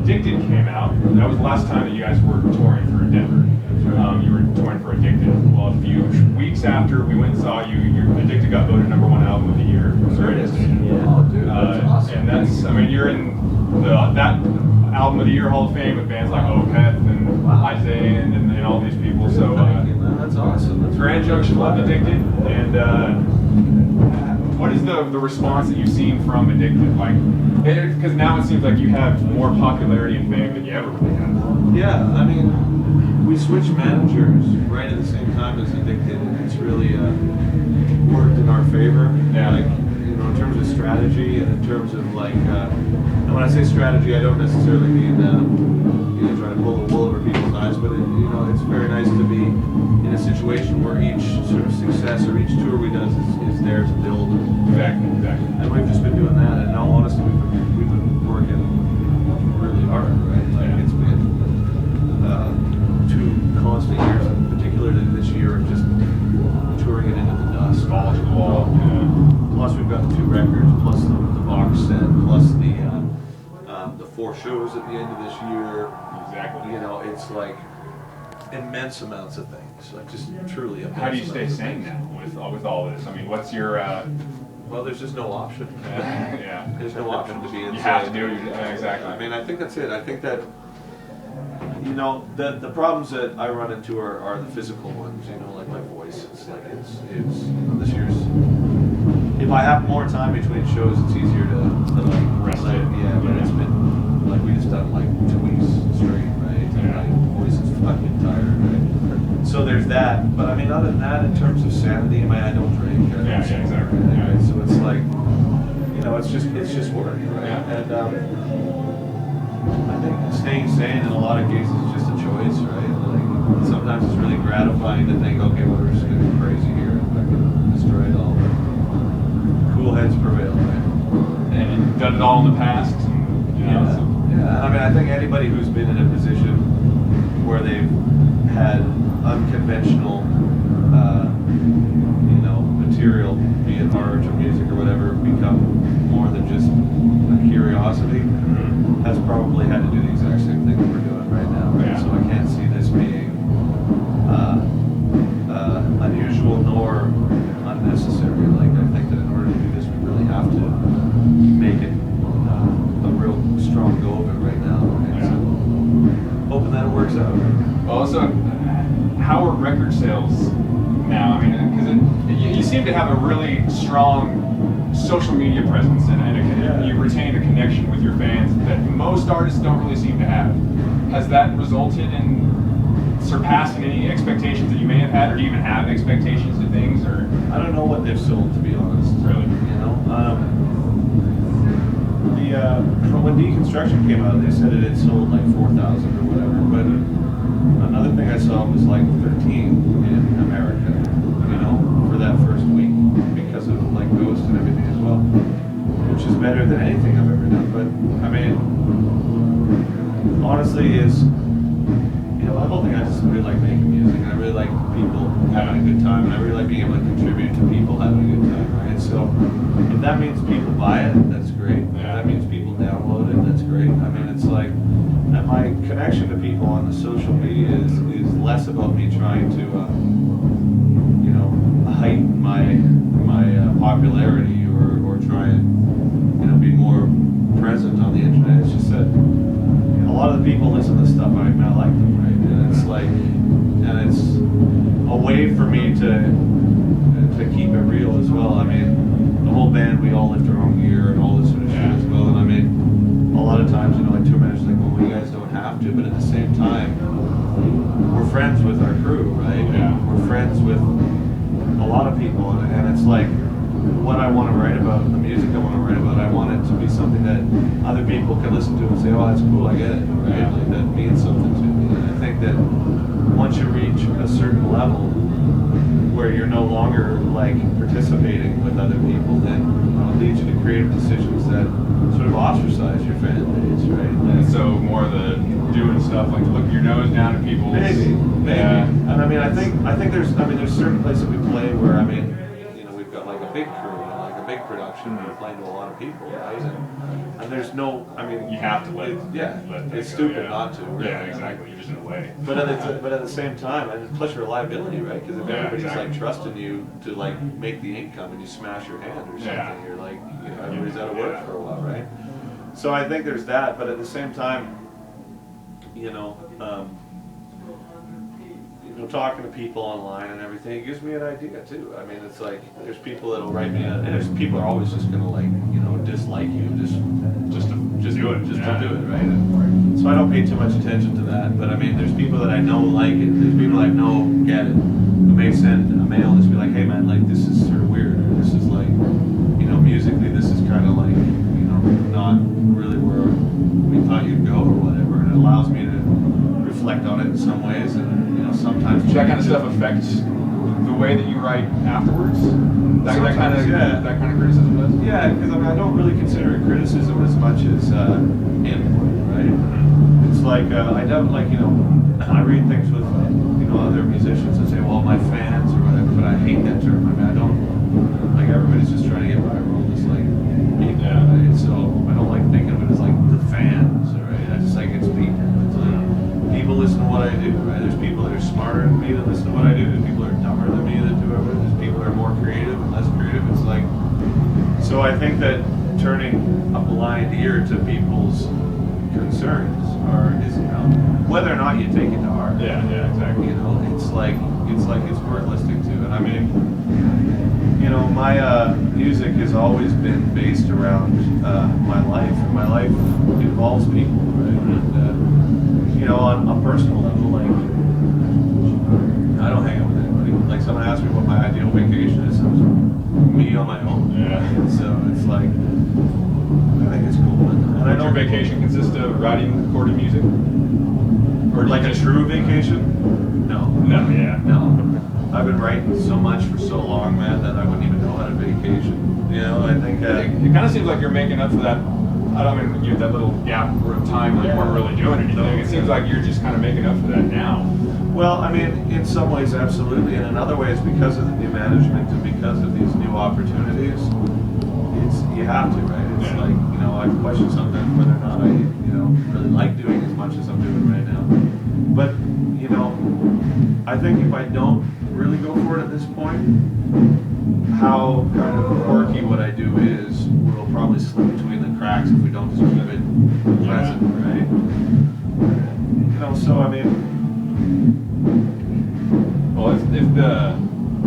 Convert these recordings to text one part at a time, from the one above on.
Addicted came out. That was the last time that you guys were touring for Denver. You were touring for Addicted. Well, a few weeks after we went and saw you, Addicted got voted #1 album of the year from the radio station. Yeah. Oh, dude, that's awesome. And that's, I mean, you're in that album of the year Hall of Fame with bands like Opeth and Isaiah and all these people. So that's awesome. That's Grand Junction loved Addicted, and what is the response that you've seen from Addicted? Like, because now it seems like you have more popularity and fame than you ever really had. Yeah, I mean, we switched managers right at the same time as Addicted, and it's really worked in our favor. Yeah. Like, you know, in terms of strategy and in terms of like, and when I say strategy, I don't necessarily mean you know, trying to pull the wool over people's eyes, but you know, it's very nice to be in a situation where each sort of success or each tour we does is there to build. Exactly. And we've just been doing that, and in all honesty, we've been working really hard, right? Like, it's been 2 constant years, in particular this year, of just touring it into the dust. All to the wall. Yeah. Plus we've got the 2 records, plus the box set, plus the 4 shows at the end of this year. Exactly. You know, it's like immense amounts of things, like just truly immense. How do you stay sane now with all this? I mean, what's your well, there's just no option. yeah. There's no option to be insane. You have to do it. Exactly. I mean, I think that's it. I think that, you know, the problems that I run into are the physical ones, you know, like my voice. It's like, it's you know, this year's, if I have more time between shows, it's easier to like rest it. Yeah, but it's been, like, we just done like 2 weeks straight, right? And my voice is fucking tired, right? So there's that, but I mean, other than that, in terms of sanity, I don't drink. Yeah, exactly. Right? Yeah. So it's like, you know, it's just work, right? Yeah. And I think staying sane in a lot of cases is just a choice, right? Like, sometimes it's really gratifying to think, okay, well, we're just gonna go crazy here and fucking destroy it all. But cool heads prevail, right? And you've done it all in the past. And, you know, Yeah. Yeah. I mean, I think anybody who's been in a position where they've had unconventional, you know, material, be it art or music or whatever, become more than just a curiosity, has probably had to do the exact same thing that we're doing right now. Right? Yeah. So I can't see this being unusual nor unnecessary. Like, I think that in order to do this, we really have to make it a real strong go of it right now. And so, hoping that it works out. Well, so how are record sales now? I mean, because you seem to have a really strong social media presence, and you retain a connection with your fans that most artists don't really seem to have. Has that resulted in surpassing any expectations that you may have had, or do you even have expectations to things? Or I don't know what they've sold, to be honest. Really? You know, when Deconstruction came out, they said it had sold like 4,000 or whatever. But another thing I saw was like 13 in America. You know, for that first week, because of like Ghost and everything as well, which is better than anything I've ever done. But I mean, honestly, you know, the whole thing, I just really like making music, and I really like people having a good time, and I really like being able to contribute to people having a good time, right? So if that means people buy it, that's great. If that means people download it, that's great. I mean, it's like, and my connection to people on the social media is less about me trying to, you know, heighten my popularity or try and, you know, be more present on the internet. It's just that a lot of the people listen to stuff, I like them, right? And it's like, and it's a way for me to keep it real as well. I mean, the whole band, we all lift our own gear and all this sort of shit as well. And I mean, a lot of times, you know, like tour managers like, well, you guys don't have to, but at the same time, we're friends with our crew, right? Yeah. We're friends with a lot of people, and it's like, what I want to write about, the music I want to write about, I want it to be something that other people can listen to and say, oh, that's cool, I get it, right? Yeah. Like, that means something to me. And I think that once you reach a certain level where you're no longer like participating with other people, then it leads you to creative decisions that sort of ostracise your fan base, right? And so more of the doing stuff like look your nose down at people. Maybe. Yeah. And I mean, I think there's certain places we play where, I mean, you know, we've got like a big crew, and like a big production, you're playing to a lot of people, right? And there's no, I mean, You have to let it. yeah, let it's that go, stupid yeah. not to. Really. Yeah, exactly. You're just in a way. But at the same time, and plus your reliability, right? Because if Yeah, everybody's exactly. like trusting you to like make the income and you smash your hand or something, Yeah. you're like, you know, everybody's out of work Yeah. for a while, right? So I think there's that, but at the same time, you know, talking to people online and everything, it gives me an idea too. I mean, it's like there's people that'll write me, and there's people are always just gonna like, you know, dislike you, just do it, just yeah. to do it, right? And so I don't pay too much attention to that. But I mean, there's people that I know like it. There's people I know get it. Who may send a mail and just be like, hey man, like this is sort of weird, or this is like, you know, musically this is kind of like, you know, not really where we thought you'd go or whatever. And it allows me to reflect on it in some ways, and you know, sometimes Does that kind of stuff affect the way that you write afterwards? That kind of criticism does? Yeah, because I mean, I don't really consider it criticism as much as input, right? It's like I don't like, you know, I read things with, you know, other musicians and say, well, my fans or whatever, but I hate that term. I mean, I don't like, everybody's just trying to get viral, just like me, Yeah. right? So I don't like thinking of it as like the fans, right? I just like it's people. It's like people listen to what I do, right? There's people that are smarter than me that listen to what I do. There's people that are dumber than me that do it. There's people that are more creative and less creative. It's like, so I think that turning a blind ear to people's concerns is, you know, whether or not you take it to heart. Yeah, exactly. You know, it's worth listening to. And I mean, you know, my music has always been based around my life, and my life involves people, right? And you know, on a personal level, like I don't hang out with anybody. Like someone asked me what my ideal vacation is, it's me on my own. Yeah. And so it's like, I think it's cool. And I Would your don't vacation consist of writing, recording music? Or like a true vacation. No. No, yeah. No. I've been writing so much for so long, man, that I wouldn't even know how to vacation. You know, I think It kind of seems like you're making up for that. I don't mean, you know, that little gap of time where you weren't really doing anything. It seems like you're just kind of making up for that now. well, I mean, in some ways, absolutely, and in other ways, because of the new management and because of these new opportunities, you have to, right? It's Yeah. like, you know, I question sometimes whether or not I, you know, really like doing as much as I'm doing right now. But, you know, I think if I don't really go for it at this point, how kind of quirky what I do is will probably slip between the cracks if we don't just keep it present, right? You know, so I mean, Well, if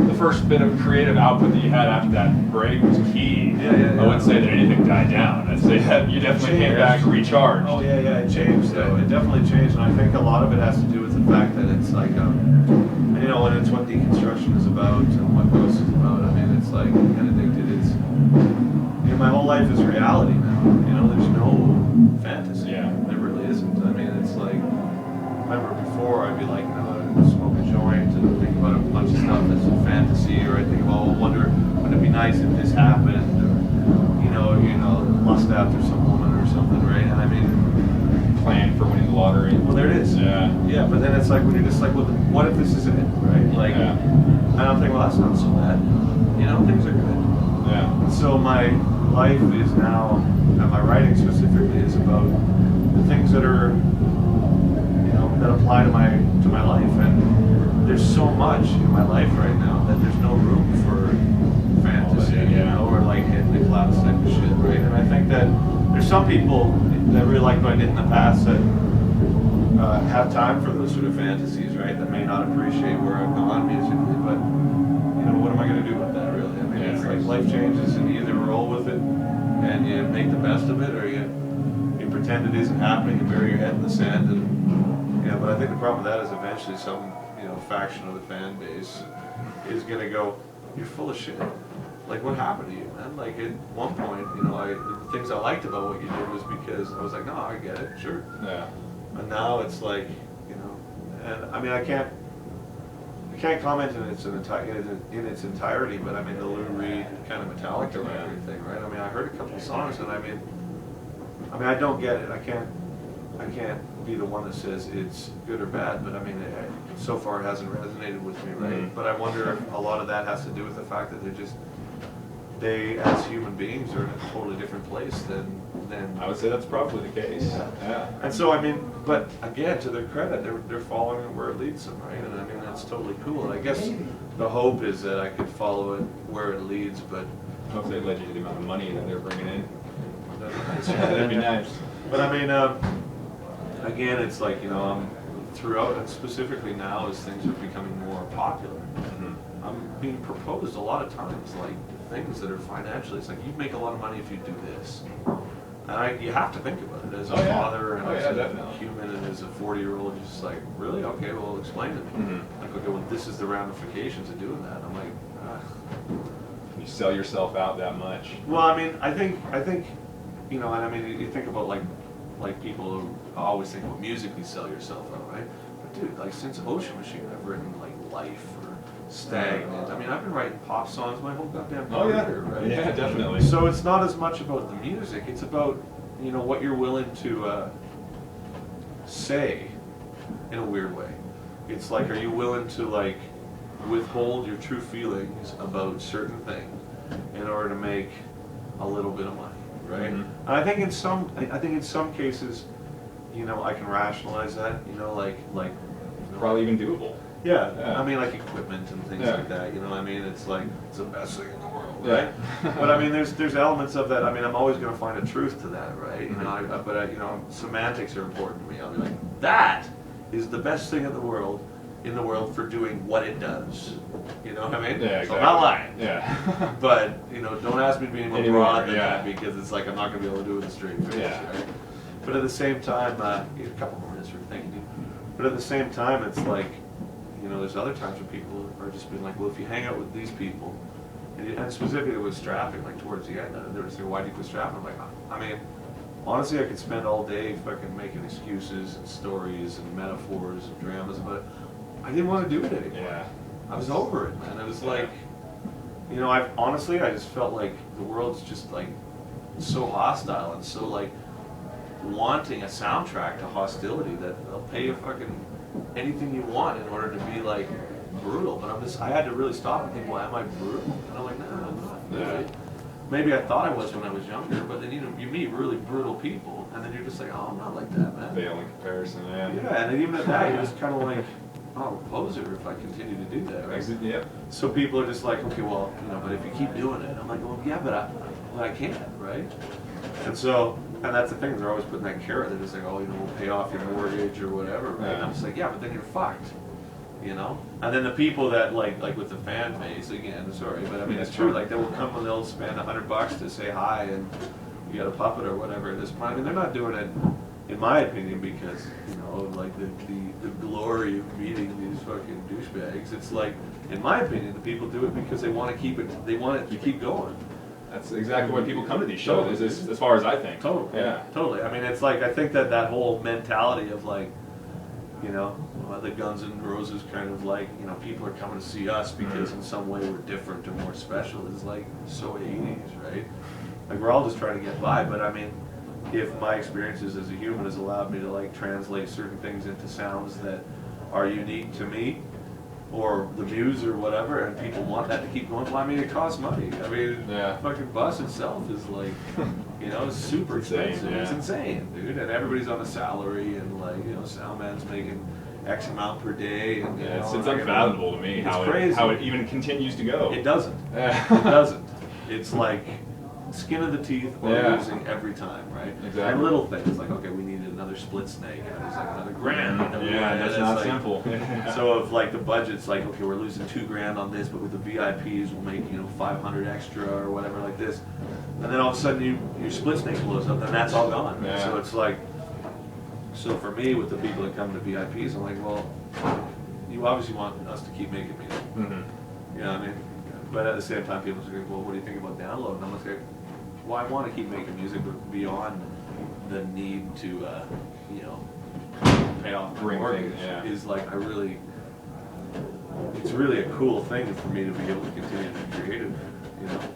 the first bit of creative output that you had after that break was key, Yeah. I wouldn't say that anything died down. I'd say that you definitely came back recharged. Oh yeah, it changed though. It definitely changed, and I think a lot of it has to do with the fact that it's like, you know, and it's what deconstruction is about and what ghost is about. I mean, it's like Benedicted. It's, you know, my whole life is reality now. You know, there's no fantasy. Yeah. There really isn't. I mean, it's like, I remember before I'd be like, you know, I'd smoke a joint and think about a bunch of stuff that's a fantasy, or I think, well, I wonder, wouldn't it be nice if this happened, or you know, lust after some woman or something, right? And I mean, Plan for winning the lottery. well, there it is. Yeah. Yeah, but then it's like when you're just like, well, what if this isn't it, right? Like, Yeah. I don't think, well, that's not so bad. You know, things are good. Yeah. So my life is now, and my writing specifically, is about the things that are, you know, that apply to my life. And there's so much in my life right now that there's no room for fantasy, you know, or like hitting the clouds type of shit, right? And I think that there's some people that really like what I did in the past that have time for those sort of fantasies, right? That may not appreciate where I've gone musically, but you know, what am I going to do with that, really? I mean, Yeah, it's right. like life changes, and you either roll with it and you make the best of it, or you pretend it isn't happening and bury your head in the sand. And you know, but I think the problem with that is eventually some, you know, faction of the fan base is going to go, "You're full of shit. Like, what happened to you, man?" Like, at one point, you know, the things I liked about what you did was because I was like, "No, I get it, sure." Yeah. And now it's like, you know, and I mean, I can't comment in its entirety, but I mean, the Lou Reed kind of Metallica and everything, right? I mean, I heard a couple of songs, and I mean, I don't get it. I can't be the one that says it's good or bad, but I mean, so far it hasn't resonated with me, right? Mm-hmm. But I wonder if a lot of that has to do with the fact that they're just they, as human beings, are in a totally different place than. I would say that's probably the case. Yeah. And so, I mean, but again, to their credit, they're following it where it leads them, right? And I mean, that's totally cool. And I guess the hope is that I could follow it where it leads, but Hopefully it led you to the amount of money that they're bringing in. that'd be nice. But I mean, again, it's like, throughout, and specifically now as things are becoming more popular, I'm being proposed a lot of times, like things that are financially, it's like, you make a lot of money if you do this. And you have to think about it as a father and as a human and as a 40-year-old. You're just like, really? Okay, well, explain to me. Like, okay, well, this is the ramifications of doing that. I'm like, You sell yourself out that much. Well, I mean, I think, and I mean, you think about like people who always think, well, musically sell yourself out, right? But dude, like since Ocean Machine, I've written like Life or Stagnant. I mean, I've been writing pop songs my whole goddamn career, right? Yeah, definitely. So it's not as much about the music; it's about what you're willing to say in a weird way. It's like, are you willing to like withhold your true feelings about certain things in order to make a little bit of money, right? And I think in some cases, I can rationalize that, Probably even doable. Yeah, Yeah. I mean, like equipment and things like that. I mean, it's like it's the best thing in the world, Yeah. right? But I mean, there's elements of that. I mean, I'm always going to find a truth to that, right? Semantics are important to me. I'll be like, that is the best thing in the world for doing what it does. You know what I mean? Yeah, exactly. So I'm not lying. Yeah. But don't ask me to be any more broad than that, yeah. because it's like I'm not going to be able to do it with a straight face, Yeah. right? But at the same time, a couple more minutes for thank you. But at the same time, it's like, there's other times when people are just being like, well, if you hang out with these people, and specifically with strapping, like towards the end, they would say, why do you quit strapping? I'm like, I mean, honestly, I could spend all day fucking making excuses and stories and metaphors and dramas, but I didn't want to do it anymore. Yeah. I was over it, man. It was like, I just felt like the world's just like so hostile and so like wanting a soundtrack to hostility that they'll pay you fucking anything you want in order to be like brutal. But I had to really stop and think, well, am I brutal? And I'm like, no, I'm not. Yeah. Maybe I thought I was when I was younger, but then you meet really brutal people, and then you're just like, oh, I'm not like that, man. Fail in comparison, yeah. Yeah, and then even at that, you're just kind of like, oh, I'm a poser if I continue to do that, right? Yep. So people are just like, okay, well, but if you keep doing it, I'm like, well, yeah, but I can't, right? And that's the thing, they're always putting that carrot. They're just like, oh, we'll pay off your mortgage or whatever, right? And I'm just like, yeah, but then you're fucked, And then the people that like with the fan base, again, sorry, but I mean, it's true. Like they will come and they'll spend $100 to say hi and you got a puppet or whatever. At this point, I mean, they're not doing it, in my opinion, because like the glory of meeting these fucking douchebags. It's like, in my opinion, the people do it because they want to keep it. They want it to keep going. That's exactly why people come to these shows, as far as I think. Totally. Yeah. Totally. I mean, it's like, I think that whole mentality of like, the Guns N' Roses kind of like, people are coming to see us because in some way we're different or more special is like so 80s, right? Like we're all just trying to get by, but I mean, if my experiences as a human has allowed me to like translate certain things into sounds that are unique to me, or the muse or whatever, and people want that to keep going. Well, I mean, it costs money. I mean, fucking bus itself is like, it's super expensive. It's insane, dude. And everybody's on a salary, and like, sound man's making X amount per day. And it's unfathomable to me how it even continues to go. It doesn't. It doesn't. It's like skin of the teeth or losing every time, right? Exactly. And little things like, okay, we needed another split snake, and it was like another $1,000. Yeah, that's not like, simple. So if like the budget's like, okay, we're losing $2,000 on this, but with the VIPs we'll make 500 extra or whatever like this, and then all of a sudden your split snake blows up, then that's all gone. Yeah. So it's like, so for me with the people that come to VIPs, I'm like, well, you obviously want us to keep making music. You know what I mean? But at the same time, people say, well, what do you think about download? And I'm like, well, I want to keep making music, but beyond the need to, pay off the mortgage, is like, it's really a cool thing for me to be able to continue to be creative,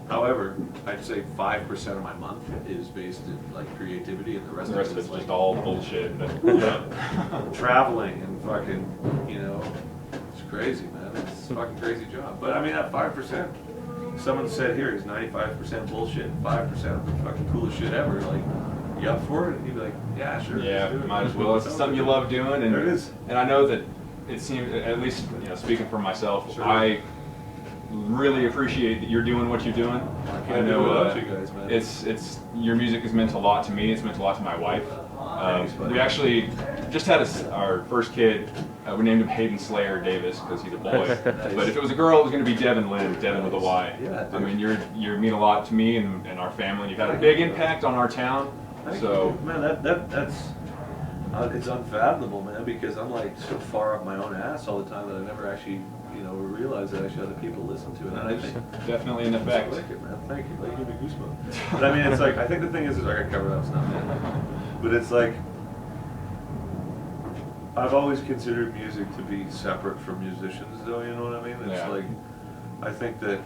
However, I'd say 5% of my month is based in like creativity, and the rest of it's like just all bullshit. Traveling and fucking, it's crazy, man. It's a fucking crazy job. But I mean, that 5%, someone said here, he's 95% bullshit, 5% the fucking coolest shit ever. Like, you up for it? And you'd be like, yeah, sure. Yeah, let's do it. might as well. It's something you love doing, and There it is. And I know that it seems, at least speaking for myself, Sure. I really appreciate that you're doing what you're doing. I know without you guys, man. It's your music has meant a lot to me. It's meant a lot to my wife. Thanks, buddy. We actually just had our first kid. We named him Hayden Slayer Davis because he's a boy. Nice. But if it was a girl, it was going to be Devin Lynn, Devin with a Y. Yeah, I dude. mean, you mean a lot to me and our family. You've had a big impact on our town. Thank So you. Man, that's it's unfathomable, man, because I'm like so far up my own ass all the time that I never actually, realize that actually other people listen to it. And I think definitely an effect. I like it, man. Thank you. Like, give me goosebumps. But I mean, it's like, I think the thing is I got covered up stuff, man. But it's like, I've always considered music to be separate from musicians, though, you know what I mean? It's Yeah. like, I think that,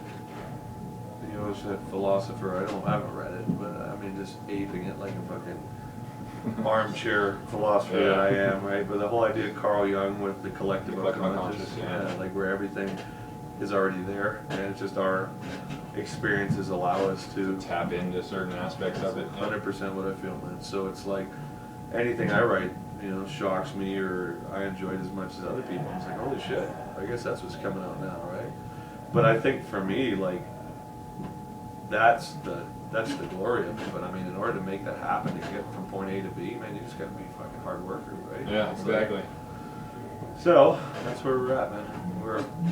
it's that philosopher, I haven't read it, but I mean, just aping it like a fucking armchair philosopher that I am, right? But the whole idea of Carl Jung with the collective unconscious, like where everything is already there, and it's just our experiences allow us to Tap into certain aspects of it. 100% what I feel, man. So it's like anything I write, shocks me or I enjoy it as much as other people. It's like, holy shit, I guess that's what's coming out now, right? But I think for me, like, that's the glory of it. But I mean, in order to make that happen, to get from point A to B, man, you just gotta be a fucking hard worker, right? Yeah, It's exactly. Like, so that's where we're at, man.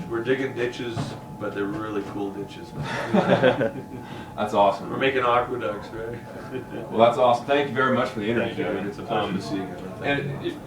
We're digging ditches, but they're really cool ditches, man. That's awesome. We're making aqueducts, right? Well, that's awesome. Thank you very much for the interview, Thank you, Devin. It's a pleasure to see you again. Thank you. And